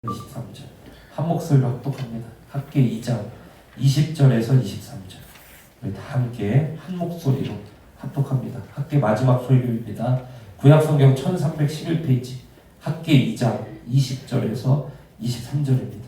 23절 한 목소리로 합독합니다. 학계 2장 20절에서 23절 우리 다 함께 한 목소리로 합독합니다. 학계 마지막 설교입니다. 구약성경 1311페이지 학계 2장 20절에서 23절입니다.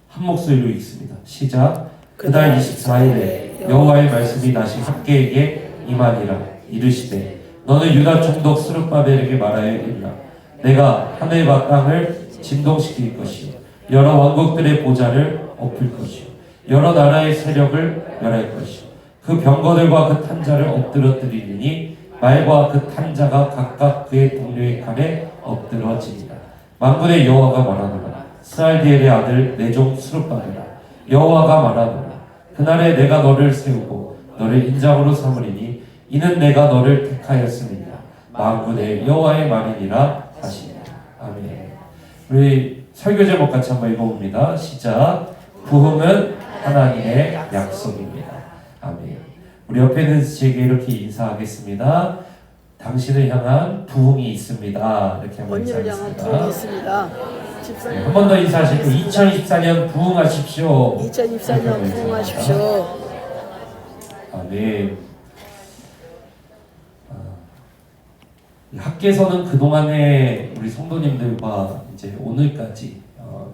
한 목소리로 읽습니다. 시작. 그달 24일에 여호와의 말씀이 다시 학계에게 임하니라. 이르시되 너는 유다 총독 스룹바벨에게 말하여 이르라. 내가 하늘과 땅을 진동시킬 것이요 여러 왕국들의 보좌를 엎을 것이요 여러 나라의 세력을 멸할 것이요 그 병거들과 그 탄자를 엎드러뜨리니 말과 그 탄자가 각각 그의 동료의 칼에 엎드러지리라. 만군의 여호와가 말하노라. 스알디엘의 아들 내 종 스룹바벨아, 여호와가 말하노라. 그날에 내가 너를 세우고 너를 인장으로 삼으리니 이는 내가 너를 택하였음이니라. 만군의 여호와의 말이니라 하시니라. 아멘. 우리 설교 제목 같이 한번 읽어봅니다. 시작. 부흥은 하나님의 약속입니다. 아멘. 우리 옆에 있는 제게 이렇게 인사하겠습니다. 당신을 향한 부흥이 있습니다. 이렇게 한번 인사하겠습니다. 네, 한 번 더 인사하시고 2024년 부흥하십시오. 2024년 부흥하십시오. 아멘. 학계에서는 그동안에 우리 성도님들과 이제 오늘까지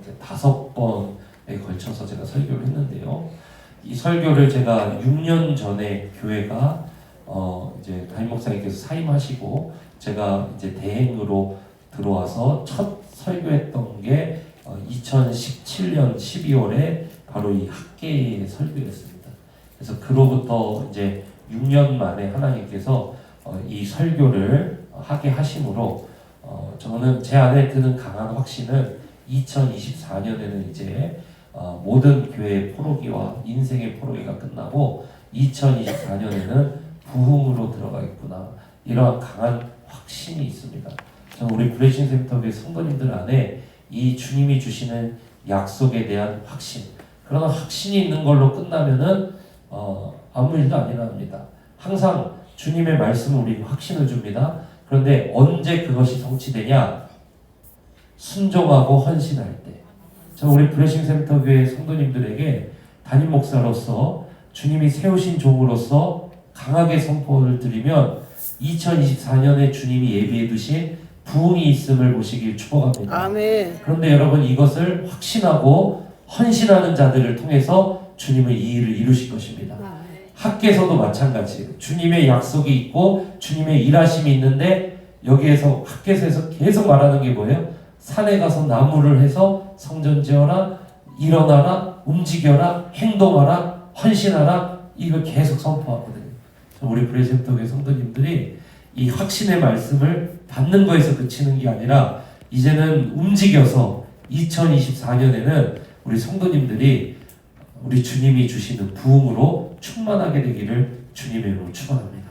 이제 5번에 걸쳐서 제가 설교를 했는데요. 이 설교를 제가 6년 전에 교회가 이제 담임 목사님께서 사임하시고 제가 이제 대행으로 들어와서 첫 설교했던 게 2017년 12월에 바로 이 학계의 설교였습니다. 그래서 그로부터 이제 6년 만에 하나님께서 이 설교를 하게 하심으로 저는 제 안에 드는 강한 확신은 2024년에는 이제 모든 교회의 포로기와 인생의 포로기가 끝나고 2024년에는 부흥으로 들어가겠구나, 이러한 강한 확신이 있습니다. 저는 우리 브레이싱 센터의 성도님들 안에 이 주님이 주시는 약속에 대한 확신, 그러나 확신이 있는 걸로 끝나면은 아무 일도 안 일어납니다. 항상 주님의 말씀은 우리에게 확신을 줍니다. 그런데 언제 그것이 성취되냐? 순종하고 헌신할 때. 저는 우리 브레싱 센터 교회 성도님들에게 담임 목사로서 주님이 세우신 종으로서 강하게 선포를 드리면 2024년에 주님이 예비해 두신 부흥이 있음을 보시길 축복합니다. 아멘. 그런데 여러분, 이것을 확신하고 헌신하는 자들을 통해서 주님은 이 일을 이루실 것입니다. 학계에서도 마찬가지예요. 주님의 약속이 있고 주님의 일하심이 있는데 여기에서 학계에서 계속 말하는 게 뭐예요? 산에 가서 나무를 해서 성전 지어라, 일어나라, 움직여라, 행동하라, 헌신하라, 이걸 계속 선포하거든요. 우리 브레센터교회 성도님들이 이 확신의 말씀을 받는 거에서 그치는 게 아니라 이제는 움직여서 2024년에는 우리 성도님들이 우리 주님이 주시는 부흥으로 충만하게 되기를 주님의 이름으로 축원합니다.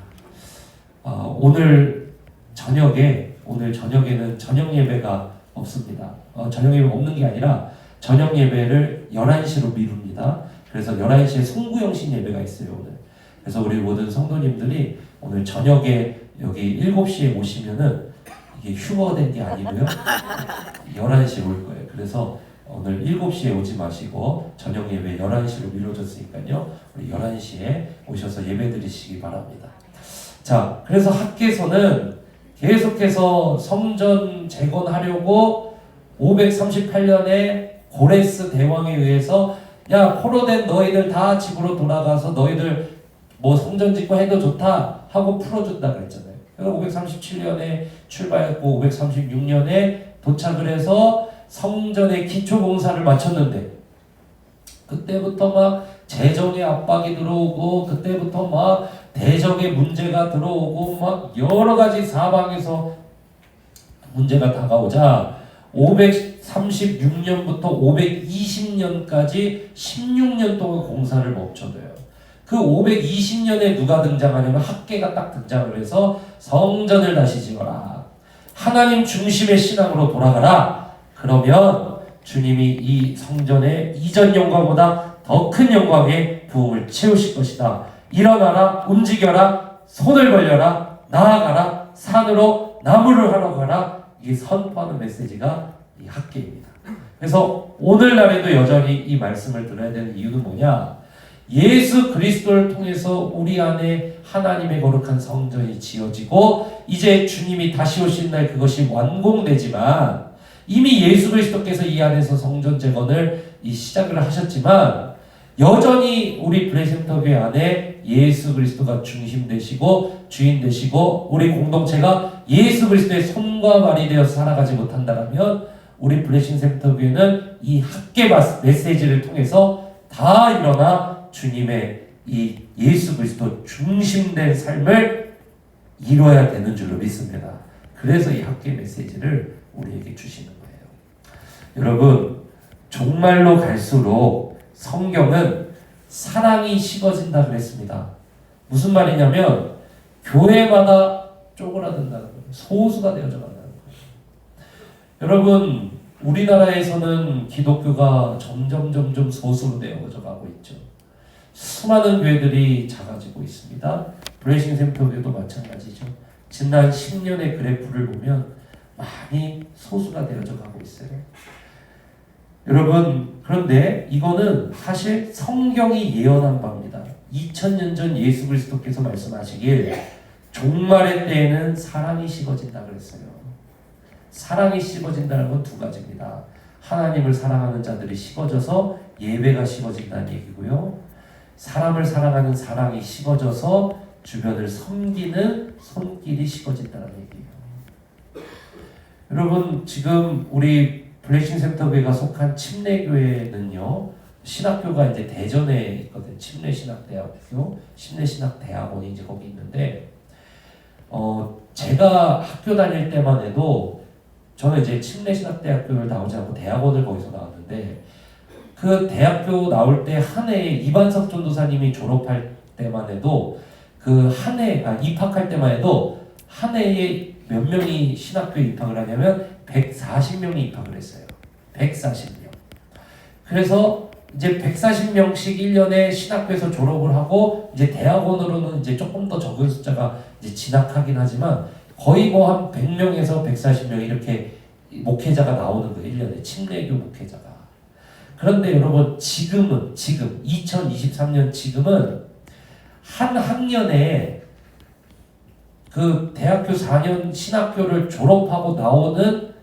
오늘 저녁에는 저녁 예배가 없습니다. 저녁 예배 없는 게 아니라 저녁 예배를 11시로 미룹니다. 그래서 11시에 송구영신 예배가 있어요, 오늘. 그래서 우리 모든 성도님들이 오늘 저녁에 여기 7시에 오시면은 이게 휴거된 게 아니고요, 11시에 올 거예요. 그래서 오늘 7시에 오지 마시고 저녁 예배 11시로 미뤄졌으니까요, 우리 11시에 오셔서 예배 드리시기 바랍니다. 자, 그래서 학계에서는 계속해서 성전 재건하려고 538년에 고레스 대왕에 의해서 야, 포로된 너희들 다 집으로 돌아가서 너희들 뭐 성전 짓고 해도 좋다 하고 풀어준다 그랬잖아요. 그래서 537년에 출발했고 536년에 도착을 해서 성전의 기초 공사를 마쳤는데 그때부터 막 재정의 압박이 들어오고 그때부터 막 대적의 문제가 들어오고 막 여러 가지 사방에서 문제가 다가오자 536년부터 520년까지 16년 동안 공사를 멈춰둬요. 그 520년에 누가 등장하냐면 학계가 딱 등장을 해서 성전을 다시 지어라, 하나님 중심의 신앙으로 돌아가라. 그러면 주님이 이 성전의 이전 영광보다 더 큰 영광의 부흥을 채우실 것이다. 일어나라, 움직여라, 손을 벌려라, 나아가라, 산으로 나무를 하러 가라. 이게 선포하는 메시지가 이 학계입니다. 그래서 오늘날에도 여전히 이 말씀을 들어야 되는 이유는 뭐냐? 예수 그리스도를 통해서 우리 안에 하나님의 거룩한 성전이 지어지고 이제 주님이 다시 오신 날 그것이 완공되지만 이미 예수 그리스도께서 이 안에서 성전 재건을 시작을 하셨지만 여전히 우리 블레싱터교회 안에 예수 그리스도가 중심 되시고 주인 되시고 우리 공동체가 예수 그리스도의 손과 발이 되어서 살아가지 못한다면 우리 블레싱센터교회는 이 학계 메시지를 통해서 다 일어나 주님의 이 예수 그리스도 중심된 삶을 이뤄야 되는 줄로 믿습니다. 그래서 이 학계 메시지를 우리에게 주시는 거예요. 여러분, 종말로 갈수록 성경은 사랑이 식어진다 그랬습니다. 무슨 말이냐면 교회마다 쪼그라든다는 거예요. 소수가 되어져 간다는 거예요. 여러분, 우리나라에서는 기독교가 점점 소수로 되어져 가고 있죠. 수많은 교회들이 작아지고 있습니다. 브레이싱 샘터교회도 마찬가지죠. 지난 10년의 그래프를 보면 많이 소수가 되어져 가고 있어요. 여러분, 그런데 이거는 사실 성경이 예언한 바입니다. 2000년 전 예수 그리스도께서 말씀하시길 종말의 때에는 사랑이 식어진다 그랬어요. 사랑이 식어진다는 건 두 가지입니다. 하나님을 사랑하는 자들이 식어져서 예배가 식어진다는 얘기고요. 사람을 사랑하는 사랑이 식어져서 주변을 섬기는 손길이 식어진다는 얘기예요. 여러분, 지금 우리 블레싱 센터교회가 속한 침례교회는요, 신학교가 이제 대전에 있거든요. 침례신학대학교, 침례신학대학원이 이제 거기 있는데, 제가 학교 다닐 때만 해도 저는 이제 침례신학대학교를 나오지 않고 대학원을 거기서 나왔는데, 그 대학교 나올 때 한 해에 이반석 전도사님이 졸업할 때만 해도 그 한 해, 입학할 때만 해도 한 해에 몇 명이 신학교에 입학을 하냐면 140명이 입학을 했어요. 140명. 그래서 이제 140명씩 1년에 신학교에서 졸업을 하고 이제 대학원으로는 이제 조금 더 적은 숫자가 이제 진학하긴 하지만 거의 뭐 한 100명에서 140명 이렇게 목회자가 나오는 거예요. 1년에 침례교 목회자가. 그런데 여러분, 지금 2023년 지금은 한 학년에 그 대학교 4년 신학교를 졸업하고 나오는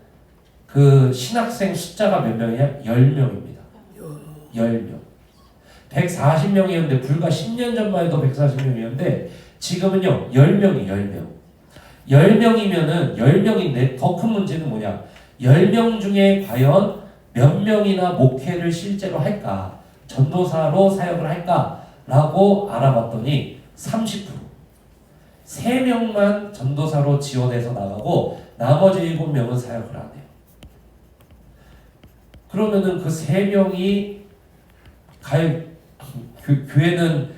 그 신학생 숫자가 몇 명이야? 10명입니다. 10명. 140명이었는데 불과 10년 전만 해도 140명이었는데 지금은요 10명이 10명. 10명이면은 10명인데 더 큰 문제는 뭐냐? 10명 중에 과연 몇 명이나 목회를 실제로 할까? 전도사로 사역을 할까? 라고 알아봤더니 30%. 3명만 전도사로 지원해서 나가고 나머지 7명은 사역을 안 해요. 그러면은 그 3명이 교회는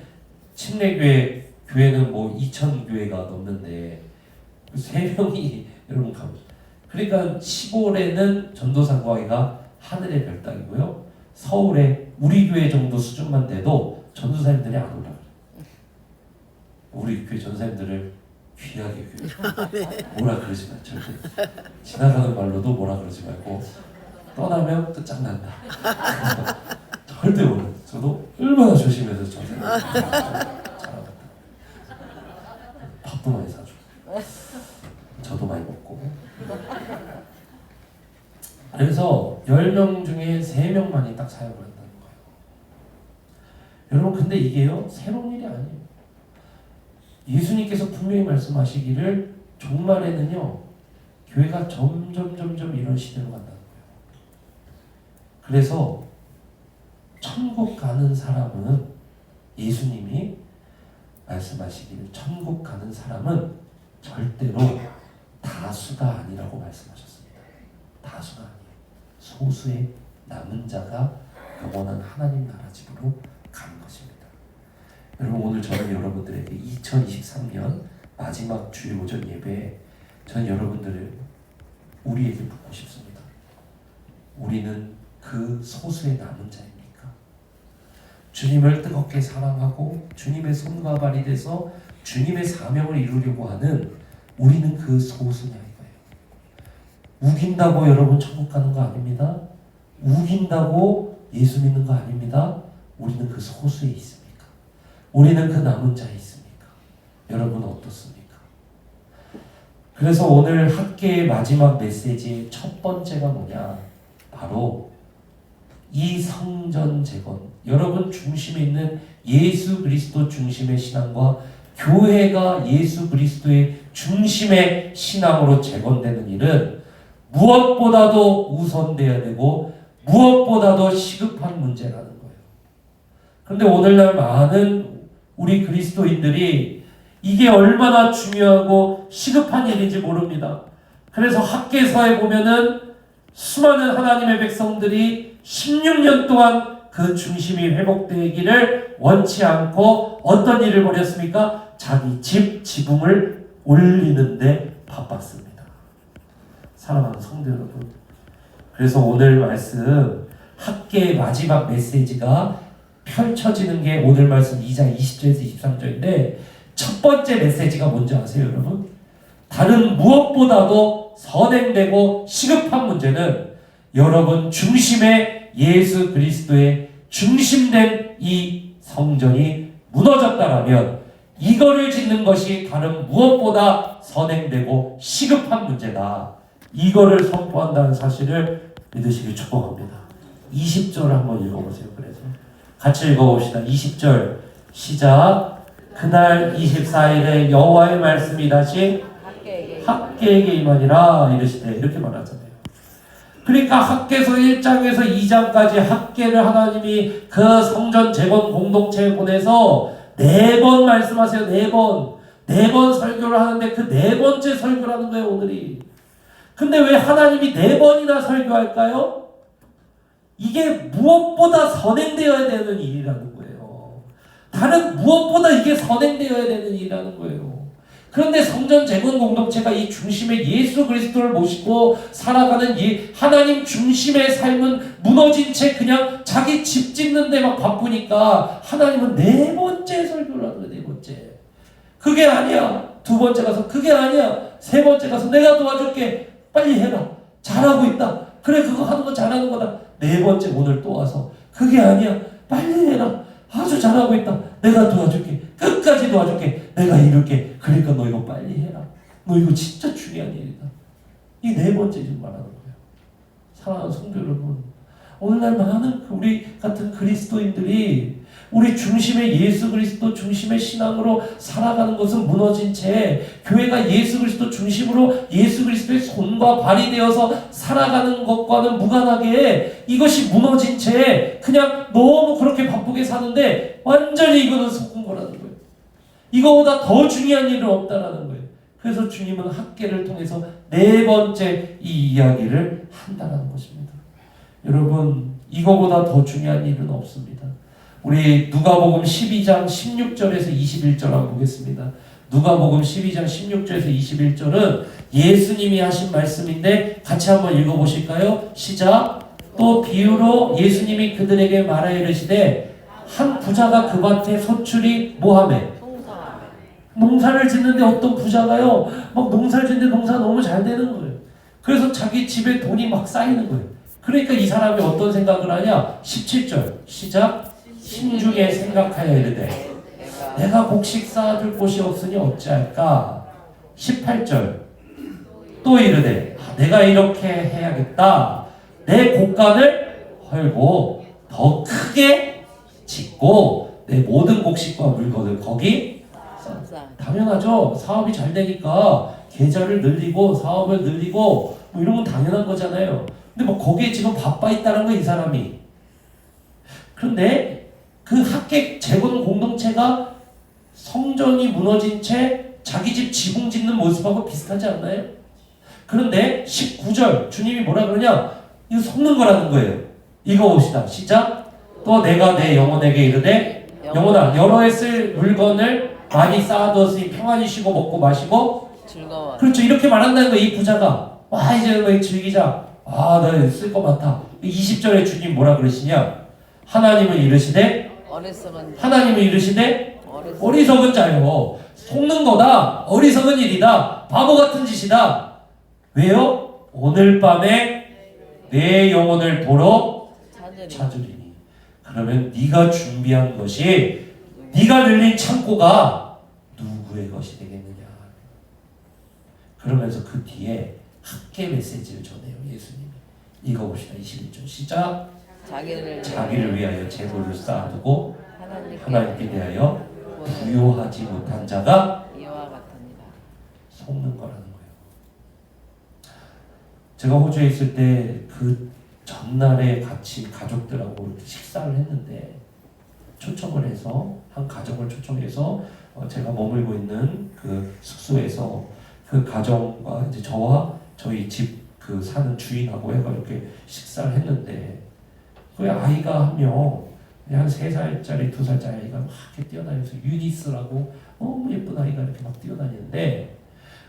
침례교회 교회는 뭐 2,000교회가 넘는데 그 3명이 여러분 가면 그러니까 시골에는 전도사 구하기가 하늘의 별 따기고요. 서울에 우리 교회 정도 수준만 돼도 전도사님들이 안 올라가요. 우리 교회 전도사님들을 귀하게 뭐라 그러지 마. 절대 지나가는 말로도 뭐라 그러지 말고 떠나면 끝장난다. 절대 몰라. 저도 얼마나 조심해서 전도사님 잘하겠다. 밥도 많이 사주고 저도 많이 먹고. 그래서 10명 중에 3명만이 딱 사역을 한다는 거예요. 여러분, 근데 이게요 새로운 일이 아니에요. 예수님께서 분명히 말씀하시기를 종말에는요 교회가 점점 이런 시대로 간다는 거예요. 그래서 천국 가는 사람은 예수님이 말씀하시기를 천국 가는 사람은 절대로 다수가 아니라고 말씀하셨습니다. 다수가 아니에요. 소수의 남은 자가 영원한 하나님 나라 집으로 가는 것입니다. 여러분, 오늘 저는 여러분들에게 2023년 마지막 주일 오전 예배에 저는 여러분들을 우리에게 묻고 싶습니다. 우리는 그 소수의 남은 자입니까? 주님을 뜨겁게 사랑하고 주님의 손과 발이 돼서 주님의 사명을 이루려고 하는 우리는 그 소수냐 이거예요. 우긴다고 여러분 천국 가는 거 아닙니다. 우긴다고 예수 믿는 거 아닙니다. 우리는 그 소수에 있습니까? 우리는 그 남은 자에 있습니까? 여러분 어떻습니까? 그래서 오늘 학계의 마지막 메시지의 첫 번째가 뭐냐? 바로 이 성전 재건, 여러분 중심에 있는 예수 그리스도 중심의 신앙과 교회가 예수 그리스도의 중심의 신앙으로 재건되는 일은 무엇보다도 우선돼야 되고 무엇보다도 시급한 문제라는 거예요. 그런데 오늘날 많은 우리 그리스도인들이 이게 얼마나 중요하고 시급한 일인지 모릅니다. 그래서 학개서에 보면은 수많은 하나님의 백성들이 16년 동안 그 중심이 회복되기를 원치 않고 어떤 일을 벌였습니까? 자기 집 지붕을 올리는데 바빴습니다. 사랑하는 성도 여러분, 그래서 오늘 말씀 학계의 마지막 메시지가 펼쳐지는 게 오늘 말씀 2장 20절에서 23절인데 첫 번째 메시지가 뭔지 아세요, 여러분? 다른 무엇보다도 선행되고 시급한 문제는 여러분 중심의 예수 그리스도의 중심된 이 성전이 무너졌다라면 이거를 짓는 것이 다른 무엇보다 선행되고 시급한 문제다. 이거를 선포한다는 사실을 믿으시길 축복합니다. 20절 한번 읽어보세요. 그래서 같이 읽어봅시다. 20절 시작. 그날 24일에 여호와의 말씀이 다시 학개에게 임하니라 이르시되, 이렇게 말하잖아요. 그러니까 학개서 1장에서 2장까지 학개를 하나님이 그 성전 재건 공동체에 보내서 4번 말씀하세요. 4번 설교를 하는데 그 4번째 설교를 하는 거예요, 오늘이. 근데 왜 하나님이 4번이나 설교할까요? 이게 무엇보다 선행되어야 되는 일이라는 거예요. 다른 무엇보다 이게 선행되어야 되는 일이라는 거예요. 그런데 성전 재건 공동체가 이 중심에 예수 그리스도를 모시고 살아가는 이 하나님 중심의 삶은 무너진 채 그냥 자기 집 짓는 데 막 바쁘니까 하나님은 4번째 설교를 하는 거예요. 4번째. 그게 아니야. 2번째 가서 그게 아니야. 3번째 가서 내가 도와줄게. 빨리 해라. 잘하고 있다. 그래, 그거 하는 거 잘하는 거다. 4번째 오늘 또 와서 그게 아니야. 빨리 해라. 아주 잘하고 있다. 내가 도와줄게. 끝까지 도와줄게. 내가 이룰게. 그러니까 너 이거 빨리 해라. 너 이거 진짜 중요한 일이다. 이 4번째 지금 말하는 거예요. 사랑하는 성도 여러분, 오늘날 많은 우리 같은 그리스도인들이 우리 중심의 예수 그리스도 중심의 신앙으로 살아가는 것은 무너진 채 교회가 예수 그리스도 중심으로 예수 그리스도의 손과 발이 되어서 살아가는 것과는 무관하게 이것이 무너진 채 그냥 너무 그렇게 바쁘게 사는데 완전히 이거는 속은 거라는 거예요. 이거보다 더 중요한 일은 없다라는 거예요. 그래서 주님은 학계를 통해서 4번째 이 이야기를 한다는 것입니다. 여러분, 이거보다 더 중요한 일은 없습니다. 우리 누가복음 12장 16절에서 21절 한번 보겠습니다. 누가복음 12장 16절에서 21절은 예수님이 하신 말씀인데 같이 한번 읽어보실까요? 시작. 또 비유로 예수님이 그들에게 말하여 이르시되 한 부자가 그 밭에 소출이 뭐하매? 농사를 짓는데 어떤 부자가요 막 농사를 짓는데 농사가 너무 잘 되는 거예요. 그래서 자기 집에 돈이 막 쌓이는 거예요. 그러니까 이 사람이 어떤 생각을 하냐? 17절 시작. 심중에 생각하여 이르되 내가 곡식 쌓아둘 곳이 없으니 어찌할까? 18절 또 이르되 내가 이렇게 해야겠다. 내 곡간을 헐고 더 크게 짓고 내 모든 곡식과 물건을 거기 당연하죠. 사업이 잘 되니까 계좌를 늘리고 사업을 늘리고 뭐 이런 건 당연한 거잖아요. 근데 뭐 거기에 지금 바빠 있다는 거 이 사람이. 그런데 그 학계 재건 공동체가 성전이 무너진 채 자기 집 지붕 짓는 모습하고 비슷하지 않나요? 그런데 19절 주님이 뭐라 그러냐? 이거 속는 거라는 거예요. 읽어봅시다. 시작. 또 내가 내 영혼에게 이르되 영혼아 여러 해 쓸 물건을 많이 쌓아두었으니 평안히 쉬고 먹고 마시고 즐거워. 그렇죠. 이렇게 말한다는 거예요. 이 부자가 와 이제 뭐 즐기자. 아 나 쓸 거 많다. 20절에 주님 뭐라 그러시냐? 하나님은 이르시되 어리석은 자요. 속는 거다. 어리석은 일이다. 바보 같은 짓이다. 왜요? 오늘 밤에 내 영혼을 보러 자들이 찾으리니. 그러면 네가 준비한 것이, 네가 늘린 창고가 누구의 것이 되겠느냐. 그러면서 그 뒤에 학계 메시지를 전해요. 예수님이. 읽어봅시다. 21절 시작. 자기를 위하여 재물을 쌓아두고 하나님께 대하여 부요하지 못한 자가 이와 같습니다. 속는 거라는 거예요. 제가 호주에 있을 때 그 전날에 같이 가족들하고 이렇게 식사를 했는데, 초청을 해서 한 가정을 초청해서 제가 머물고 있는 그 숙소에서 그 가정과 이제 저와 저희 집 그 사는 주인하고 해가 이렇게 식사를 했는데, 그 아이가 한 명, 한 3살짜리 2살짜리 아이가 막 이렇게 뛰어다니면서 유니스라고 너무 예쁜 아이가 이렇게 막 뛰어다니는데,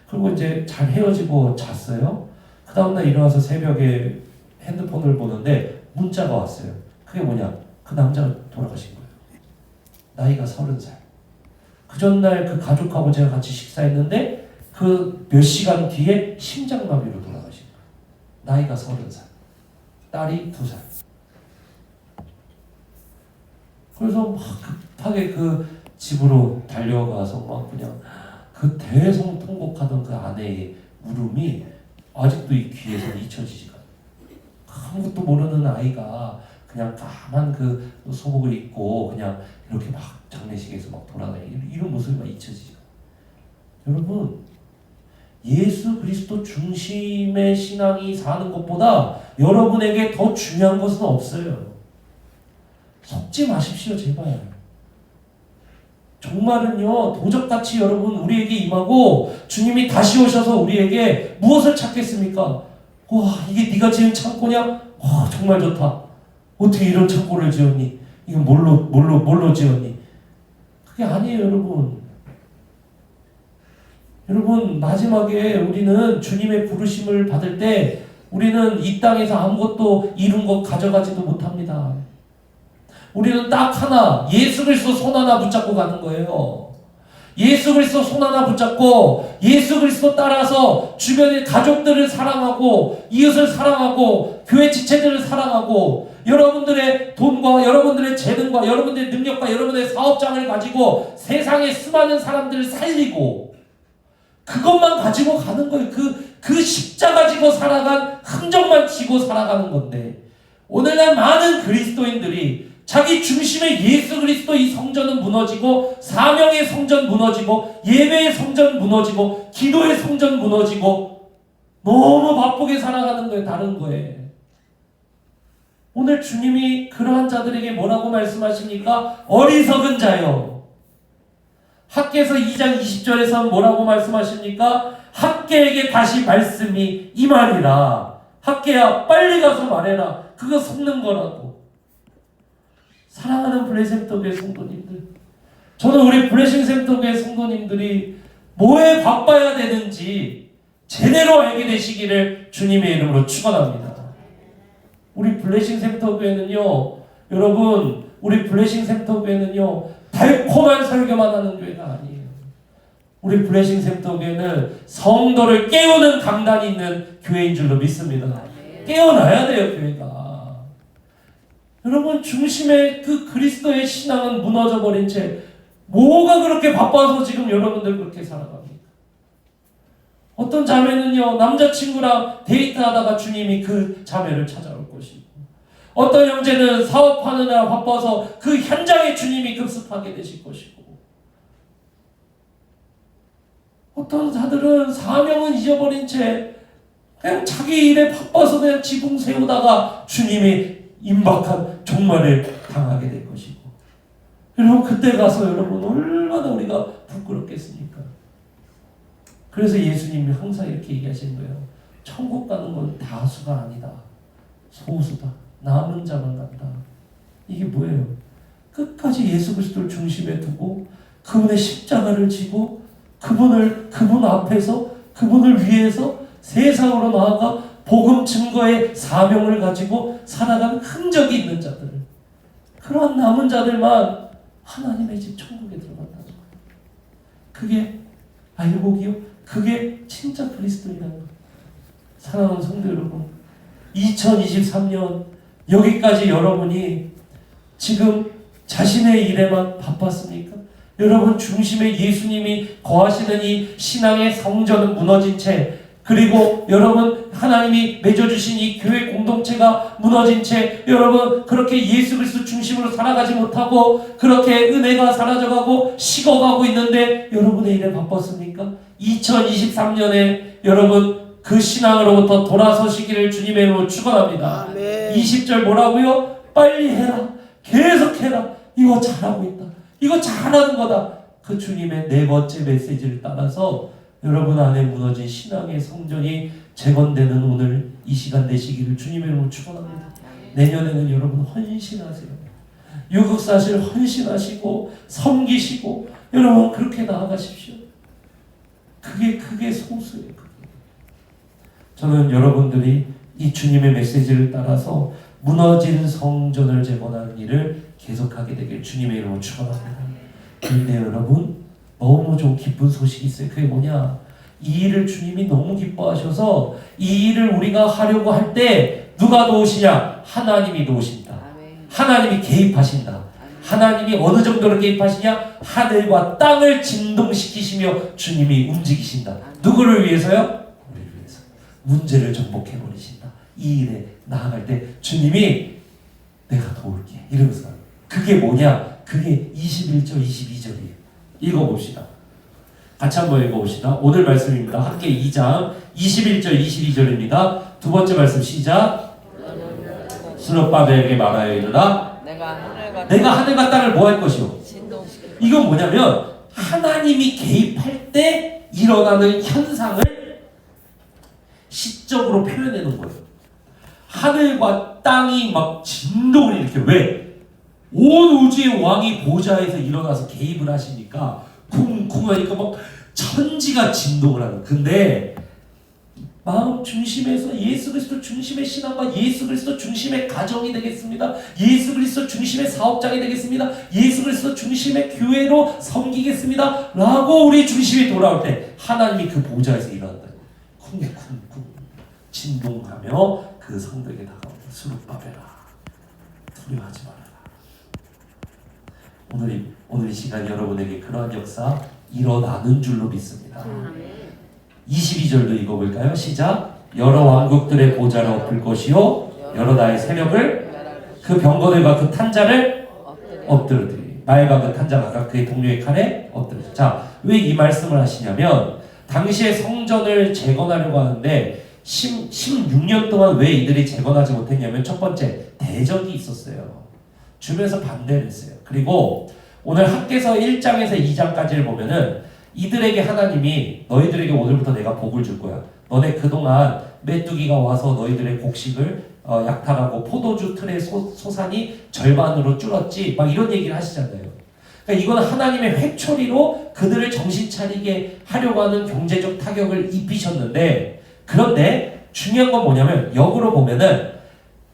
그리고 이제 잘 헤어지고 잤어요. 그 다음날 일어나서 새벽에 핸드폰을 보는데 문자가 왔어요. 그게 뭐냐? 그 남자가 돌아가신 거예요. 나이가 30살. 그 전날 그 가족하고 제가 같이 식사했는데 그 몇 시간 뒤에 심장마비로 돌아가신 거예요. 나이가 30살. 딸이 2살. 그래서 막 급하게 그 집으로 달려가서 막 그냥 그 대성통곡하던 그 아내의 울음이 아직도 이 귀에서 잊혀지지가 않아요. 아무것도 모르는 아이가 그냥 까만 그 소복을 입고 그냥 이렇게 막 장례식에서 막 돌아다니는 이런 모습이 막 잊혀지지가 않아요. 여러분, 예수 그리스도 중심의 신앙이 사는 것보다 여러분에게 더 중요한 것은 없어요. 속지 마십시오, 제발. 종말은요, 도적같이 여러분 우리에게 임하고 주님이 다시 오셔서 우리에게 무엇을 찾겠습니까? 와, 이게 네가 지은 창고냐? 와, 정말 좋다. 어떻게 이런 창고를 지었니? 이건 뭘로 지었니? 그게 아니에요, 여러분. 여러분, 마지막에 우리는 주님의 부르심을 받을 때 우리는 이 땅에서 아무것도 이룬 것 가져가지도 못합니다. 우리는 딱 하나, 예수 그리스도 손 하나 붙잡고 가는 거예요. 예수 그리스도 손 하나 붙잡고 예수 그리스도 따라서 주변의 가족들을 사랑하고 이웃을 사랑하고 교회 지체들을 사랑하고 여러분들의 돈과 여러분들의 재능과 여러분들의 능력과 여러분의 사업장을 가지고 세상의 수많은 사람들을 살리고 그것만 가지고 가는 거예요. 그 십자가 지고 살아간 흔적만 지고 살아가는 건데, 오늘날 많은 그리스도인들이 자기 중심의 예수 그리스도 이 성전은 무너지고, 사명의 성전 무너지고, 예배의 성전 무너지고, 기도의 성전 무너지고, 너무 바쁘게 살아가는 거예요. 다른 거에. 오늘 주님이 그러한 자들에게 뭐라고 말씀하십니까? 어리석은 자여. 학개서 2장 20절에서 뭐라고 말씀하십니까? 학개에게 다시 말씀이 임하리라. 학개야, 빨리 가서 말해라. 그거 속는 거라고. 사랑하는 블레싱센터교회 성도님들, 저는 우리 블레싱센터교회 성도님들이 뭐에 바빠야 되는지 제대로 알게 되시기를 주님의 이름으로 축원합니다. 우리 블레싱센터교회는요, 여러분, 우리 블레싱센터교회는요 달콤한 설교만 하는 교회가 아니에요. 우리 블레싱센터교회는 성도를 깨우는 강단이 있는 교회인 줄로 믿습니다. 깨어나야 돼요, 교회가. 여러분, 중심의 그 그리스도의 신앙은 무너져버린 채 뭐가 그렇게 바빠서 지금 여러분들 그렇게 살아갑니까? 어떤 자매는요, 남자친구랑 데이트하다가 주님이 그 자매를 찾아올 것이고, 어떤 형제는 사업하느라 바빠서 그 현장에 주님이 급습하게 되실 것이고, 어떤 자들은 사명은 잊어버린 채 그냥 자기 일에 바빠서 그냥 지붕 세우다가 주님이 임박한 종말을 당하게 될 것이고, 여러분, 그때 가서 여러분 얼마나 우리가 부끄럽겠습니까? 그래서 예수님이 항상 이렇게 얘기하시는 거예요. 천국 가는 건 다수가 아니다. 소수다. 남은 자만 간다. 이게 뭐예요? 끝까지 예수 그리스도를 중심에 두고 그분의 십자가를 지고 그분 앞에서 그분을 위해서 세상으로 나아가 복음 증거의 사명을 가지고 살아가는 흔적이 있는 자들, 그러한 남은 자들만 하나님의 집 천국에 들어간다는 거예요. 그게 알복이요? 그게 진짜 그리스도인이라는 거예요. 사랑하는 성도 여러분, 2023년 여기까지 여러분이 지금 자신의 일에만 바빴습니까? 여러분 중심에 예수님이 거하시는 이 신앙의 성전은 무너진 채, 그리고 여러분 하나님이 맺어주신 이 교회 공동체가 무너진 채, 여러분 그렇게 예수 그리스도 중심으로 살아가지 못하고 그렇게 은혜가 사라져가고 식어가고 있는데 여러분의 일에 바빴습니까? 2023년에 여러분 그 신앙으로부터 돌아서시기를 주님의 이름으로 축원합니다. 아멘. 20절 뭐라고요? 빨리 해라, 계속해라, 이거 잘하고 있다, 이거 잘하는 거다. 그 주님의 네 번째 메시지를 따라서 여러분 안에 무너진 신앙의 성전이 재건되는 오늘 이 시간 되시기를 주님의 이름으로 축원합니다. 내년에는 여러분 헌신하세요. 유국사실 헌신하시고 섬기시고 여러분 그렇게 나아가십시오. 그게 소수예요. 저는 여러분들이 이 주님의 메시지를 따라서 무너진 성전을 재건하는 일을 계속하게 되길 주님의 이름으로 축원합니다. 그런데 여러분 너무 좀 기쁜 소식이 있어요. 그게 뭐냐? 이 일을 주님이 너무 기뻐하셔서 이 일을 우리가 하려고 할 때 누가 도우시냐? 하나님이 도우신다. 하나님이 개입하신다. 하나님이 어느 정도로 개입하시냐? 하늘과 땅을 진동시키시며 주님이 움직이신다. 누구를 위해서요? 우리를 위해서. 문제를 정복해버리신다. 이 일에 나아갈 때 주님이 내가 도울게 이러면서. 그게 뭐냐? 그게 21절 22절이에요. 읽어봅시다. 같이 한번 읽어봅시다. 오늘 말씀입니다. 함께 2장 21절 22절입니다. 두 번째 말씀 시작. 스룹바벨에게 말하여 이르라. 내가 하늘과 땅을 뭐 할 것이요? 이건 뭐냐면 하나님이 개입할 때 일어나는 현상을 시적으로 표현해놓은 거예요. 하늘과 땅이 막 진동을 일으켜. 왜? 온 우주의 왕이 보좌에서 일어나서 개입을 하시니까 쿵쿵 하니까 막 천지가 진동을 하는. 근데 마음 중심에서 예수 그리스도 중심의 신앙과 예수 그리스도 중심의 가정이 되겠습니다. 예수 그리스도 중심의 사업장이 되겠습니다. 예수 그리스도 중심의 교회로 섬기겠습니다 라고 우리 중심이 돌아올 때 하나님이 그 보좌에서 일어난다. 쿵쿵쿵 진동하며 그 성도에게 다가온다. 스룹바벨아 두려워하지 말아라. 오늘 이 시간 여러분에게 그러한 역사 일어나는 줄로 믿습니다. 22절도 읽어볼까요? 시작. 여러 왕국들의 보좌를 엎을 것이요 여러 나라의 세력을 그 병거들과 그 탄자를 엎드러뜨리 말과 그 탄자가 각각 그의 동료의 칼에 엎드러뜨리. 자, 왜 이 말씀을 하시냐면 당시에 성전을 재건하려고 하는데 16년 동안 왜 이들이 재건하지 못했냐면 첫 번째 대적이 있었어요. 주변에서 반대를 했어요. 그리고 오늘 학개서 1장에서 2장까지를 보면은 이들에게 하나님이 너희들에게 오늘부터 내가 복을 줄 거야. 너네 그동안 메뚜기가 와서 너희들의 곡식을 약탈하고 포도주 틀의 소산이 절반으로 줄었지. 막 이런 얘기를 하시잖아요. 그러니까 이건 하나님의 회초리로 그들을 정신 차리게 하려고 하는 경제적 타격을 입히셨는데, 그런데 중요한 건 뭐냐면 역으로 보면은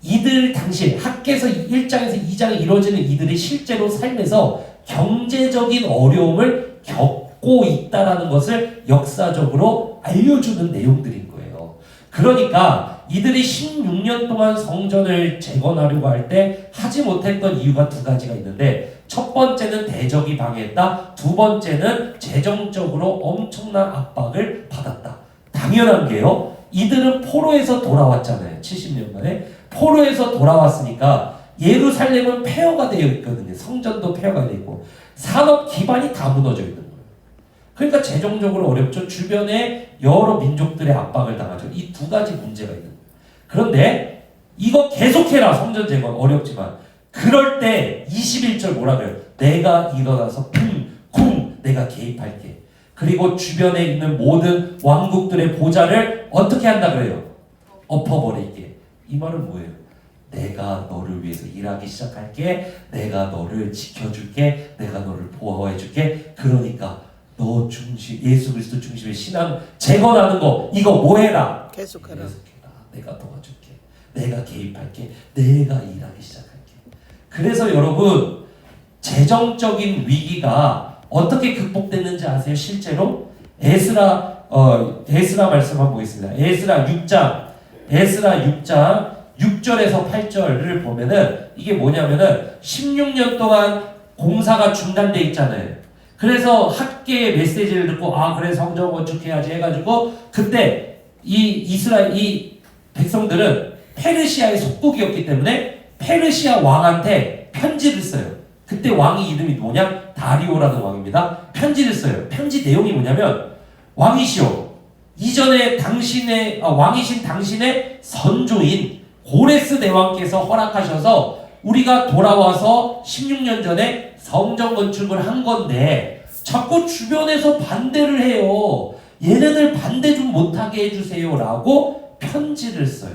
이들 당시 학개서 1장에서 2장에 이루어지는 이들이 실제로 삶에서 경제적인 어려움을 겪고 있다라는 것을 역사적으로 알려주는 내용들인 거예요. 그러니까 이들이 16년 동안 성전을 재건하려고 할 때 하지 못했던 이유가 두 가지가 있는데, 첫 번째는 대적이 방해했다. 두 번째는 재정적으로 엄청난 압박을 받았다. 당연한 게요. 이들은 포로에서 돌아왔잖아요. 70년 만에. 포로에서 돌아왔으니까 예루살렘은 폐허가 되어 있거든요. 성전도 폐허가 되어 있고 산업 기반이 다 무너져 있는 거예요. 그러니까 재정적으로 어렵죠. 주변에 여러 민족들의 압박을 당하죠. 이 두 가지 문제가 있는 거예요. 그런데 이거 계속해라. 성전 재건 어렵지만 그럴 때 21절 뭐라 그래요? 내가 일어나서 쿵쿵 내가 개입할게. 그리고 주변에 있는 모든 왕국들의 보좌를 어떻게 한다 그래요? 엎어버릴게. 이 말은 뭐예요? 내가 너를 위해서 일하기 시작할게. 내가 너를 지켜줄게. 내가 너를 보호해줄게. 그러니까 너 중심, 예수 그리스도 중심의 신앙 재건하는 거 이거 뭐 해라? 계속해라. 내가 도와줄게. 내가 개입할게. 내가 일하기 시작할게. 그래서 여러분 재정적인 위기가 어떻게 극복됐는지 아세요? 실제로 에스라 말씀 한번 보겠습니다. 에스라 6장 6절에서 8절을 보면은 이게 뭐냐면은 16년 동안 공사가 중단돼 있잖아요. 그래서 학계의 메시지를 듣고 그래 성전 건축해야지 해가지고 그때 이 백성들은 페르시아의 속국이었기 때문에 페르시아 왕한테 편지를 써요. 그때 왕이 이름이 뭐냐? 다리오라는 왕입니다. 편지를 써요. 편지 내용이 뭐냐면 왕이시오. 이전에 왕이신 당신의 선조인 고레스 대왕께서 허락하셔서 우리가 돌아와서 16년 전에 성전 건축을 한 건데 자꾸 주변에서 반대를 해요. 얘네들 반대 좀 못하게 해주세요 라고 편지를 써요.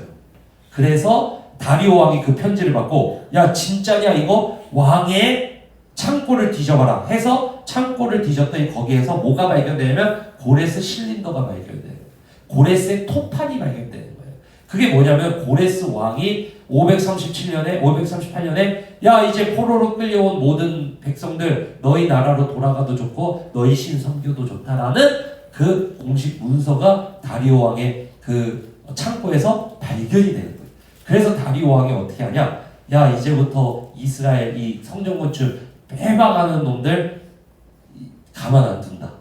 그래서 다리오 왕이 그 편지를 받고 야 진짜냐 이거 왕의 창고를 뒤져봐라 해서 창고를 뒤졌더니 거기에서 뭐가 발견되냐면 고레스 실린더가 발견돼요. 고레스의 토판이 발견되는 거예요. 그게 뭐냐면 고레스 왕이 538년에 야 이제 포로로 끌려온 모든 백성들 너희 나라로 돌아가도 좋고 너희 신 선교도 좋다라는 그 공식 문서가 다리오 왕의 그 창고에서 발견이 되는 거예요. 그래서 다리오 왕이 어떻게 하냐? 야 이제부터 이스라엘 이 성전 건축 빼박하는 놈들 가만 안 둔다.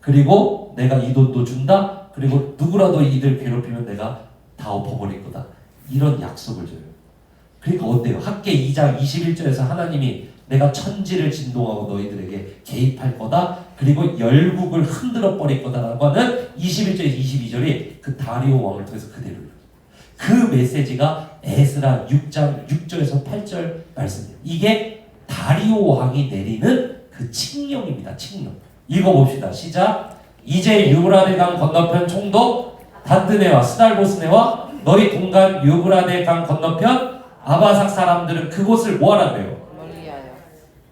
그리고 내가 이 돈도 준다. 그리고 누구라도 이들 괴롭히면 내가 다 엎어버릴 거다. 이런 약속을 줘요. 그러니까 어때요? 학계 2장 21절에서 하나님이 내가 천지를 진동하고 너희들에게 개입할 거다. 그리고 열국을 흔들어 버릴 거다라고 하는 21절에서 22절이 그 다리오 왕을 통해서 그대로요. 그 메시지가 에스라 6장 6절에서 8절 말씀이에요. 이게 다리오 왕이 내리는 그 칙령입니다. 칙령. 읽어봅시다. 시작. 이제 유브라데 강 건너편 총독 다뜨네와 스달보스네와 너희 동간 유브라데 강 건너편 아바삭 사람들은 그곳을 뭐하라 그래요?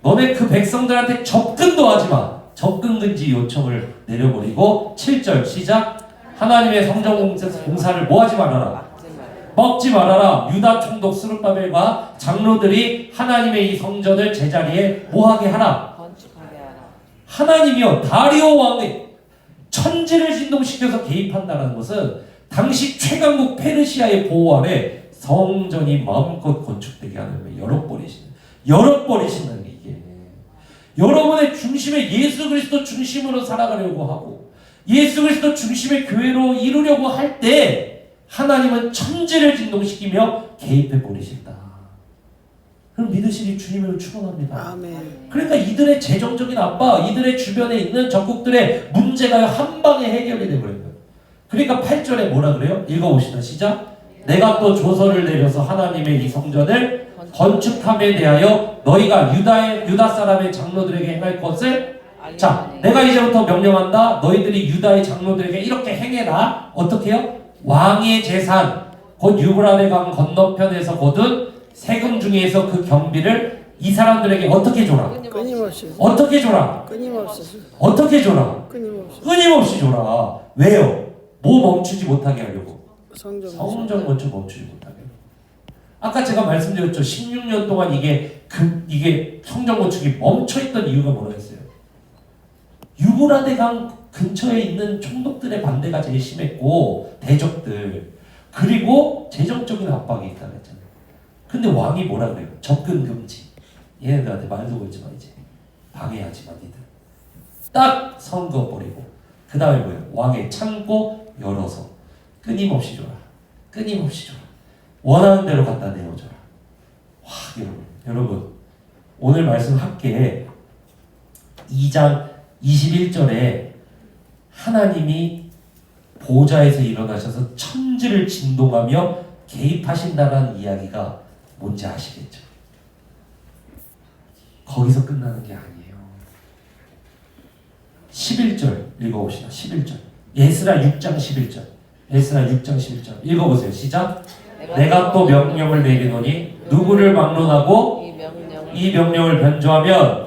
너네 그 백성들한테 접근도 하지마. 접근 금지 요청을 내려버리고 7절 시작. 하나님의 성전 공사를 뭐하지 말아라. 먹지 말아라. 유다 총독 스룹바벨과 장로들이 하나님의 이 성전을 제자리에 뭐하게 하라. 하나님이요 다리오 왕의 천지를 진동시켜서 개입한다는 것은 당시 최강국 페르시아의 보호 아래 성전이 마음껏 건축되게 하는 걸 열어버리시는 게 이게 여러분의 중심에 예수 그리스도 중심으로 살아가려고 하고 예수 그리스도 중심의 교회로 이루려고 할 때 하나님은 천지를 진동시키며 개입해 버리신다. 그럼 믿으시니 주님으로 축원합니다. 아멘. 그러니까 이들의 재정적인 압박, 이들의 주변에 있는 적국들의 문제가 한 방에 해결이 되버린 거예요. 그러니까 8절에 뭐라 그래요? 읽어봅시다. 시작. 내가 또 조서를 내려서 하나님의 이 성전을 건축함에 대하여 너희가 유다 사람의 장로들에게 행할 것을 자, 내가 이제부터 명령한다. 너희들이 유다의 장로들에게 이렇게 행해라. 어떻게 해요? 왕의 재산, 곧 유브라데 강 건너편에서 거둔 세금 중에서 그 경비를 이 사람들에게 어떻게 줘라? 끊임없이. 어떻게 줘라? 끊임없이. 어떻게 줘라? 끊임없이. 끊임없이 줘라. 왜요? 뭐 멈추지 못하게 하려고? 성전 건축 멈추지 못하게. 아까 제가 말씀드렸죠. 16년 동안 이게 성전 건축이 멈춰있던 이유가 뭐라 했어요? 유브라데 강 근처에 있는 총독들의 반대가 제일 심했고 대적들 그리고 재정적인 압박이 있다고 했잖아요. 근데 왕이 뭐라 그래요? 접근 금지. 얘네들한테 말도 걸지 마 이제. 방해하지 마 니들. 딱 선거 버리고 그 다음에 뭐예요? 왕의 창고 열어서 끊임없이 줘라. 끊임없이 줘라. 원하는 대로 갖다 내어줘라. 와 여러분 오늘 말씀 학계에 2장 21절에 하나님이 보좌에서 일어나셔서 천지를 진동하며 개입하신다라는 이야기가 뭔지 아시겠죠? 거기서 끝나는 게 아니에요. 11절 읽어봅시다. 11절 에스라 6장 11절 에스라 6장 11절 읽어보세요. 시작. 내가 또 명령을 내리노니 누구를 막론하고 이 명령을 변조하면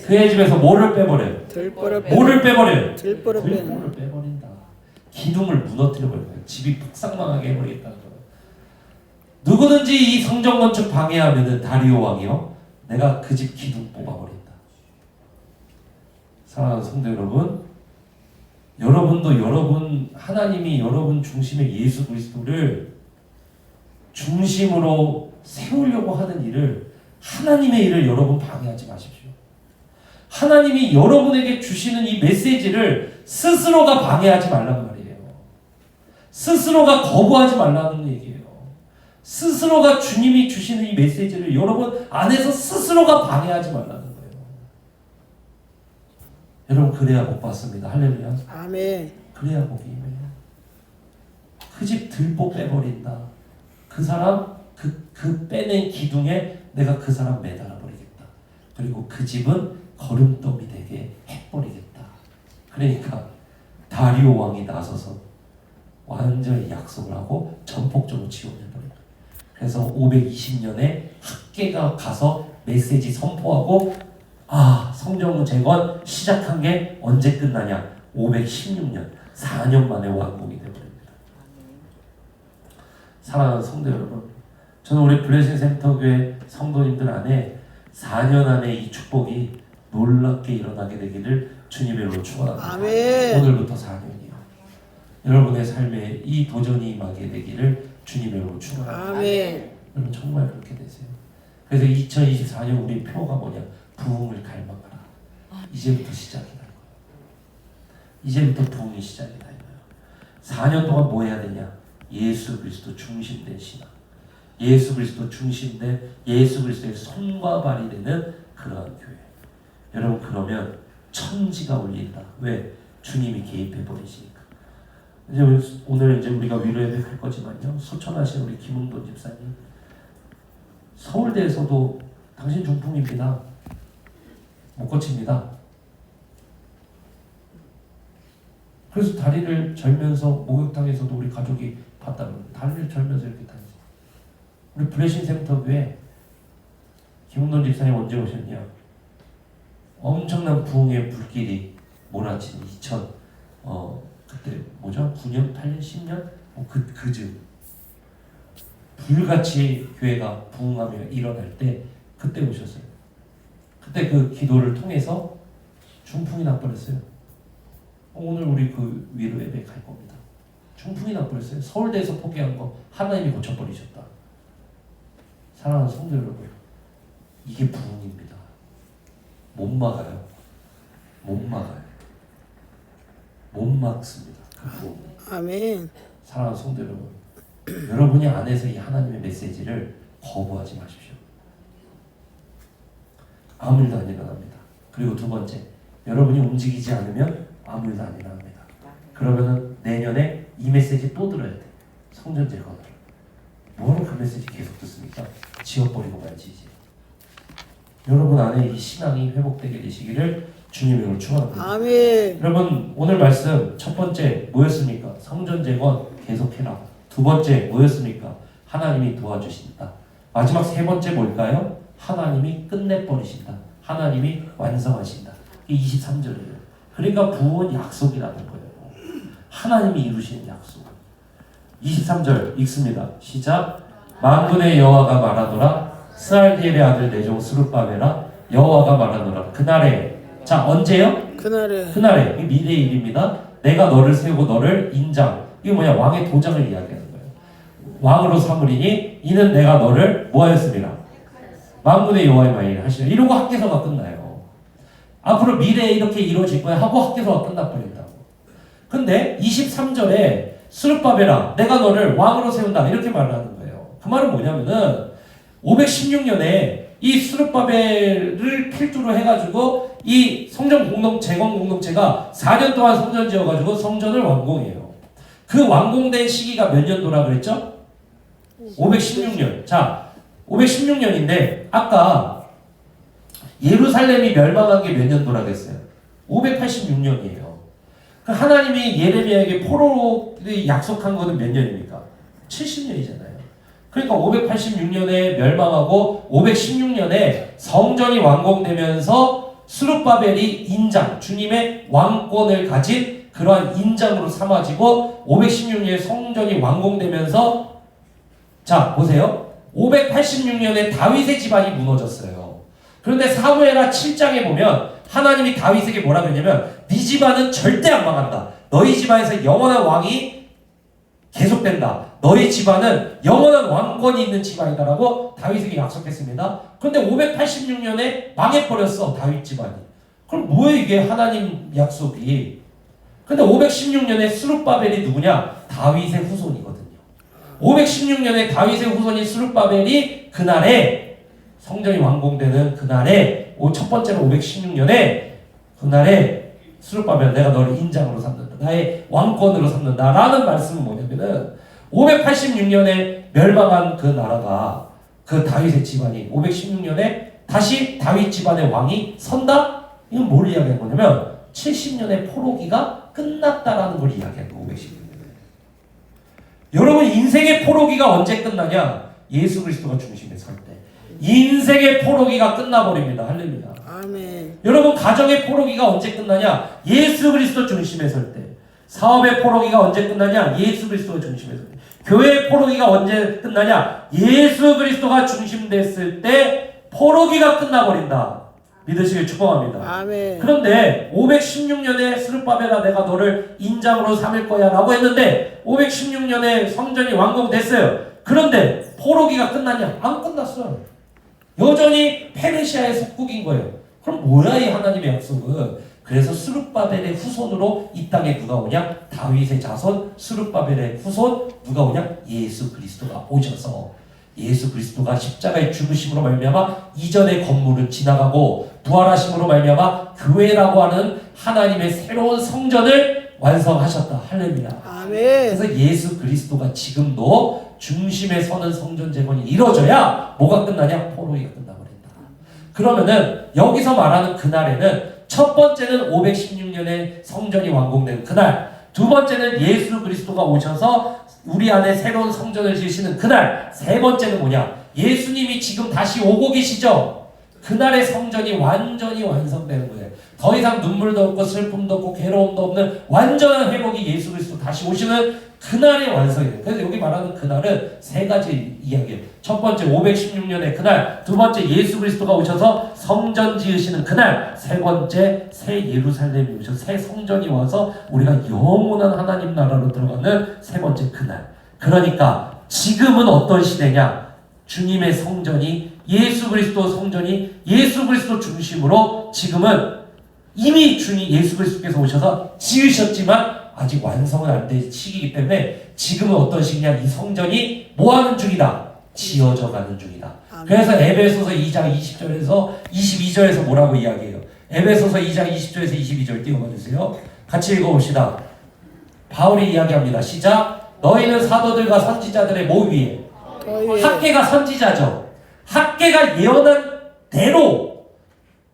그의 집에서 뭐를 빼버려요? 뭐를 빼버려요? 들보를 빼버린다. 기둥을 무너뜨려버려요. 집이 폭삭망하게 해버리겠다는 거예요. 누구든지 이 성전 건축 방해하면은 다리오 왕이요 내가 그 집 기둥 뽑아버린다. 사랑하는 성도 여러분, 여러분도 하나님이 여러분 중심의 예수 그리스도를 중심으로 세우려고 하는 일을, 하나님의 일을 여러분 방해하지 마십시오. 하나님이 여러분에게 주시는 이 메시지를 스스로가 방해하지 말란 말이에요. 스스로가 거부하지 말라는 얘기예요. 스스로가 주님이 주시는 이 메시지를 여러분 안에서 스스로가 방해하지 말라는 거예요. 여러분, 그래야 복 받습니다. 할렐루야. 아멘. 그래야 복이 임해요. 그 집 들보 빼버린다. 그 사람 그 빼낸 기둥에 내가 그 사람 매달아 버리겠다. 그리고 그 집은 거름더미 되게 해버리겠다. 그러니까 다리오 왕이 나서서 완전히 약속을 하고 전폭적으로 지원해버린다. 그래서 520년에 학계가 가서 메시지 선포하고, 성전 재건 시작한 게 언제 끝나냐? 516년, 4년 만에 완공이 되어버립니다. 사랑하는 성도 여러분, 저는 우리 블레싱 센터 교회 성도님들 안에 4년 안에 이 축복이 놀랍게 일어나게 되기를 주님의 이름으로 축원합니다. 아멘. 오늘부터 4년이요. 여러분의 삶에 이 도전이 임하게 되기를 주님의 이름으로 축원합니다. 아멘. 여러분, 정말 그렇게 되세요. 그래서 2024년 우리 표가 뭐냐? 부흥을 갈망하라. 이제부터 시작이 날 거예요. 이제부터 부흥이 시작이 날 거예요. 4년 동안 뭐 해야 되냐? 예수 그리스도 중심된 신앙, 예수 그리스도 중심된, 예수 그리스도의 손과 발이 되는 그러한 교회. 여러분, 그러면 천지가 울린다. 왜? 주님이 개입해 버리시니까. 이제 오늘 이제 우리가 위로 예배할 거지만요, 소천하신 우리 김웅돈 집사님, 서울대에서도 당신 중풍입니다. 못 고칩니다. 그래서 다리를 절면서 목욕탕에서도 우리 가족이 봤다면 다리를 절면서 이렇게 다니죠. 우리 블레싱 센터 교회 김웅돈 집사님 언제 오셨냐? 엄청난 부흥의 불길이 몰아친 그때 뭐죠? 9년, 8년, 10년? 그즈 불같이 교회가 부흥하며 일어날 때 그때 오셨어요. 그때 그 기도를 통해서 중풍이 나버렸어요. 오늘 우리 그 위로 예배 갈 겁니다. 중풍이 나버렸어요. 서울대에서 포기한 거 하나님이 고쳐버리셨다. 사랑하는 성도 여러분, 이게 부흥입니다. 못 막아요. 못 막아요. 못 막습니다. 그 부흥. 아멘. 사랑하는 성도 여러분, 여러분이 안에서 이 하나님의 메시지를 거부하지 마십시오. 아무 일도 안 일어납니다. 그리고 두 번째, 여러분이 움직이지 않으면 아무 일도 안 일어납니다. 그러면은 내년에 이 메시지 또 들어야 돼. 성전 재건을. 뭐하러 그 메시지 계속 듣습니까? 지워버리고 말지 이제. 여러분 안에 이 신앙이 회복되게 되시기를 주님의 이름으로 축원합니다. 아멘. 여러분, 오늘 말씀 첫 번째 뭐였습니까? 성전 재건 계속해라. 두 번째 뭐였습니까? 하나님이 도와주신다. 마지막 세 번째 뭘까요? 하나님이 끝내버리신다. 하나님이 완성하신다. 이게 23절이에요. 그러니까 부흥은 약속이라는 거예요. 하나님이 이루시는 약속. 23절 읽습니다. 시작. 만군의 여호와가 말하노라. 스알디엘의 아들 내종 스룹바벨아, 여호와가 말하노라. 그날에, 자 언제요? 그날에, 이 미래의 일입니다. 내가 너를 세우고 너를 인장, 이게 뭐냐? 왕의 도장을 이야기하는 거예요. 왕으로 삼으리니 이는 내가 너를 뭐하였습니다. 만군의 여호와의 말이라 하시라. 이러고 학계서가 끝나요. 앞으로 미래에 이렇게 이루어질 거야 하고 학계서가 끝나버린다고. 근데 23절에 스룹바벨아, 내가 너를 왕으로 세운다, 이렇게 말하는 거예요. 그 말은 뭐냐면은 516년에 이 스룹바벨을 필두로 해가지고 이 성전 재건 공동체가 4년 동안 성전 지어가지고 성전을 완공해요. 그 완공된 시기가 몇 년도라 그랬죠? 516년. 자, 516년인데 아까 예루살렘이 멸망한 게 몇 년도라 그랬어요? 586년이에요. 그 하나님이 예레미야에게 포로를 약속한 거는 몇 년입니까? 70년이잖아요. 그러니까 586년에 멸망하고 516년에 성전이 완공되면서 스룹바벨이 인장, 주님의 왕권을 가진 그러한 인장으로 삼아지고 516년에 성전이 완공되면서, 자 보세요. 586년에 다윗의 집안이 무너졌어요. 그런데 사무엘하 7장에 보면 하나님이 다윗에게 뭐라 그러냐면 네 집안은 절대 안 망한다. 너희 집안에서 영원한 왕이 계속된다. 너희 집안은 영원한 왕권이 있는 집안이다라고 다윗에게 약속했습니다. 그런데 586년에 망해버렸어, 다윗 집안이. 그럼 뭐예요 이게 하나님 약속이? 근데 516년에 스룹바벨이 누구냐? 다윗의 후손이거든요. 516년에 다윗의 후손인 스룹바벨이 그날에 성전이 완공되는 그날에 첫 번째로 516년에 그날에 스룹바벨 내가 너를 인장으로 삼는다. 나의 왕권으로 삼는다. 라는 말씀은 뭐냐면은 586년에 멸망한 그 나라가 그 다윗의 집안이 516년에 다시 다윗 집안의 왕이 선다? 이건 뭘 이야기하는 거냐면 70년의 포로기가 끝났다라는 걸 이야기하는 거예요. 516년에. 여러분 인생의 포로기가 언제 끝나냐? 예수 그리스도가 중심에 설 때. 인생의 포로기가 끝나버립니다. 할렐루야. 아멘. 여러분 가정의 포로기가 언제 끝나냐? 예수 그리스도 중심에 설 때. 사업의 포로기가 언제 끝나냐? 예수 그리스도가 중심에 설 때. 교회의 포로기가 언제 끝나냐? 예수 그리스도가 중심됐을 때 포로기가 끝나버린다. 믿으시길 축복합니다. 아멘. 그런데 516년에 스룹바벨아 내가 너를 인장으로 삼을 거야 라고 했는데 516년에 성전이 완공됐어요. 그런데 포로기가 끝났냐? 안 끝났어요. 여전히 페르시아의 속국인 거예요. 그럼 뭐야 이 하나님의 약속은? 그래서 스룹바벨의 후손으로 이 땅에 누가 오냐? 다윗의 자손 스룹바벨의 후손 누가 오냐? 예수 그리스도가 오셔서 예수 그리스도가 십자가의 죽으심으로 말미암아 이전의 건물은 지나가고 부활하심으로 말미암아 교회라고 하는 하나님의 새로운 성전을 완성하셨다. 할렐루야. 아멘. 그래서 예수 그리스도가 지금도 중심에 서는 성전 재건이 이루어져야 뭐가 끝나냐? 포로기가 끝나버린다. 그러면은 여기서 말하는 그날에는 첫 번째는 516년에 성전이 완공된 그날, 두 번째는 예수 그리스도가 오셔서 우리 안에 새로운 성전을 지으시는 그날, 세 번째는 뭐냐? 예수님이 지금 다시 오고 계시죠? 그날의 성전이 완전히 완성되는 거예요. 더 이상 눈물도 없고 슬픔도 없고 괴로움도 없는 완전한 회복이 예수 그리스도 다시 오시는 그날의 완성이에요. 그래서 여기 말하는 그날은 세 가지 이야기예요. 첫 번째 516년의 그날, 두 번째 예수 그리스도가 오셔서 성전 지으시는 그날, 세 번째 새 예루살렘이 오셔서 새 성전이 와서 우리가 영원한 하나님 나라로 들어가는 세 번째 그날. 그러니까 지금은 어떤 시대냐? 주님의 성전이 예수 그리스도 성전이 예수 그리스도 중심으로 지금은 이미 주님 예수 그리스도께서 오셔서 지으셨지만 아직 완성은 안 된 시기이기 때문에 지금은 어떤 시기냐? 이 성전이 뭐하는 중이다? 지어져 가는 중이다. 그래서 에베소서 2장 20절에서 22절에서 뭐라고 이야기해요? 에베소서 2장 20절에서 22절 띄워봐 주세요. 같이 읽어봅시다. 바울이 이야기합니다. 시작. 너희는 사도들과 선지자들의 모 위에 학계가 선지자죠. 학계가 예언한 대로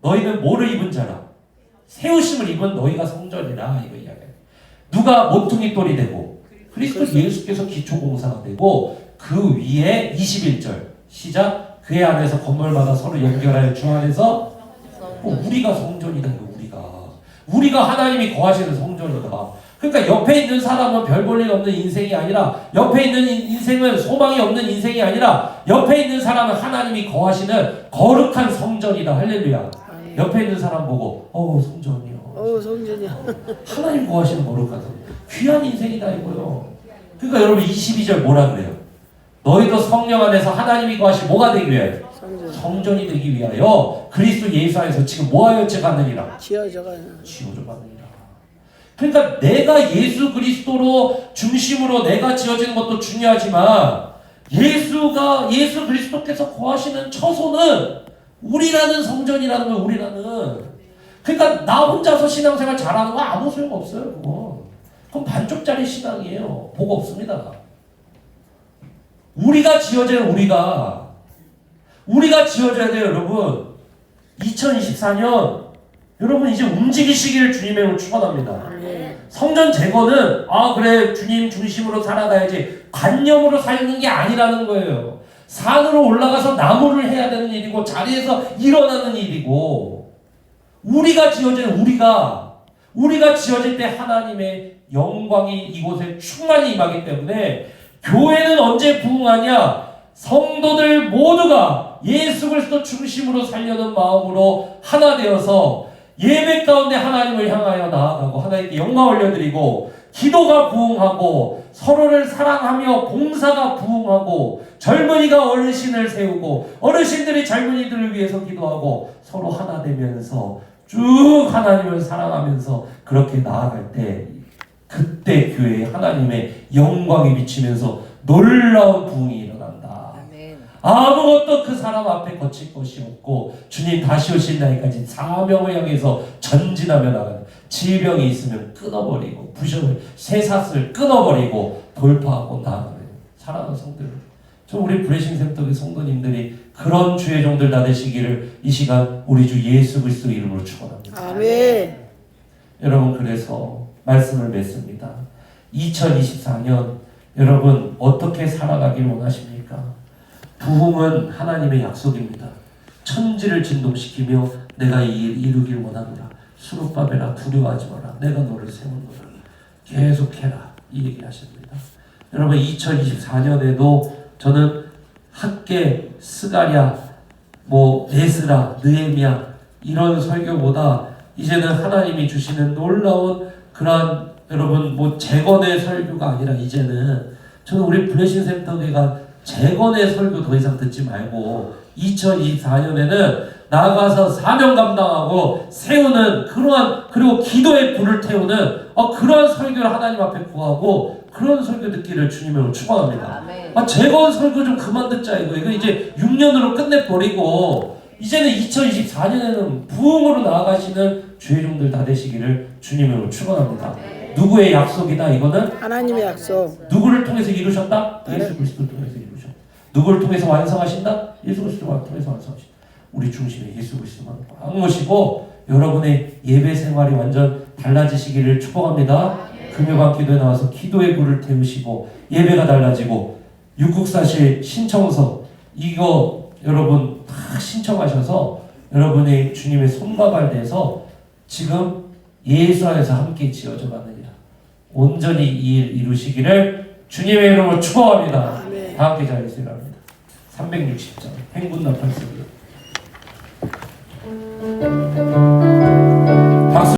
너희는 뭐를 입은 자라? 세우심을 입은 너희가 성전이라. 이거 이야기해요. 누가 모퉁이 돌이 되고 그리스도 예수께서 기초공사가 되고 그 위에 21절 시작. 그의 안에서 건물마다 서로 연결하여 주 안에서 우리가 성전이다. 우리가 하나님이 거하시는 성전이다. 그러니까 옆에 있는 사람은 별 볼 일 없는 인생이 아니라 옆에 있는 인생은 소망이 없는 인생이 아니라 옆에 있는 사람은 하나님이 거하시는 거룩한 성전이다. 할렐루야. 옆에 있는 사람 보고 성전이요. 성전이야. 하나님 거하시는 거룩한 성전. 귀한 인생이다 이거요. 그러니까 여러분 22절 뭐라 그래요? 너희도 성령 안에서 하나님이 거하시 뭐가 되기 위하여? 성전이 되기 위하여 그리스도 예수 안에서 지금 뭐하여 가느니라? 지어져 가느니라. 그러니까 내가 예수 그리스도로 중심으로 내가 지어지는 것도 중요하지만 예수 그리스도께서 거하시는 처소는 우리라는 성전이라는 거예요. 우리라는. 그러니까 나 혼자서 신앙생활 잘하는 거 아무 소용 없어요. 그건 반쪽짜리 신앙이에요. 복 없습니다. 우리가 지어져야 우리가 지어져야 돼요. 여러분 2024년 여러분 이제 움직이시기를 주님의 축원합니다. 성전 재건은 그래 주님 중심으로 살아가야지 관념으로 살는 게 아니라는 거예요. 산으로 올라가서 나무를 해야 되는 일이고 자리에서 일어나는 일이고 우리가 지어질 때 하나님의 영광이 이곳에 충만히 임하기 때문에 교회는 언제 부흥하냐? 성도들 모두가 예수 그리스도 중심으로 살려는 마음으로 하나 되어서 예배 가운데 하나님을 향하여 나아가고 하나님께 영광 올려드리고 기도가 부흥하고 서로를 사랑하며 봉사가 부흥하고 젊은이가 어르신을 세우고 어르신들이 젊은이들을 위해서 기도하고 서로 하나 되면서 쭉 하나님을 사랑하면서 그렇게 나아갈 때 그때 교회에 하나님의 영광이 비치면서 놀라운 부흥이 일어난다. 아무것도 그 사람 앞에 거칠 것이 없고 주님 다시 오실 날까지 사명을 향해서 전진하며 나가는 질병이 있으면 끊어버리고 부셔을 쇠사슬 끊어버리고 돌파하고 나아가는 사랑하는 성들, 저 우리 브레싱 샘떡의 성도님들이 그런 주의 종들 다 되시기를 이 시간 우리 주 예수 그리스도 이름으로 축원합니다. 아멘. 여러분, 그래서 말씀을 맺습니다. 2024년 여러분 어떻게 살아가길 원하십니까? 부흥은 하나님의 약속입니다. 천지를 진동시키며 내가 이 일 이루길 원한다. 수룹바벨아 두려워하지 마라. 내가 너를 세운노라. 계속해라. 이 얘기 하십니다. 여러분 2024년에도 저는 학계, 스가랴, 에스라, 느헤미야 이런 설교보다 이제는 하나님이 주시는 놀라운 그러한 여러분 재건의 설교가 아니라 이제는 저는 우리 블레싱 센터가 재건의 설교 더 이상 듣지 말고 2024년에는 나아가서 사명 감당하고 세우는 그러한 그리고 기도의 불을 태우는 그러한 설교를 하나님 앞에 구하고 그런 설교 듣기를 주님으로 축원합니다. 재건 설교 좀 그만 듣자 이거 이제 6년으로 끝내버리고 이제는 2024년에는 부흥으로 나아가시는 주의 종들 다 되시기를 주님으로 축원합니다. 누구의 약속이다 이거는? 하나님의 약속. 누구를 통해서 이루셨다? 예수 그리스도를 통해서 이루셨다. 누구를 통해서 완성하신다? 예수 그리스도를 통해서 완성하신다. 우리 중심에 예수 그리스도만 꽉 모시고 여러분의 예배 생활이 완전 달라지시기를 축복합니다. 금요반 기도에 나와서 기도의 불을 태우시고 예배가 달라지고 육국사실 신청서 이거 여러분 다 신청하셔서 여러분의 주님의 손과 발 대서 지금 예수 안에서 함께 지어져 가느니라. 온전히 이 일 이루시기를 주님의 이름으로 축복합니다. 다 함께 잘 있으라 합니다. 360장 행군나팔 소리.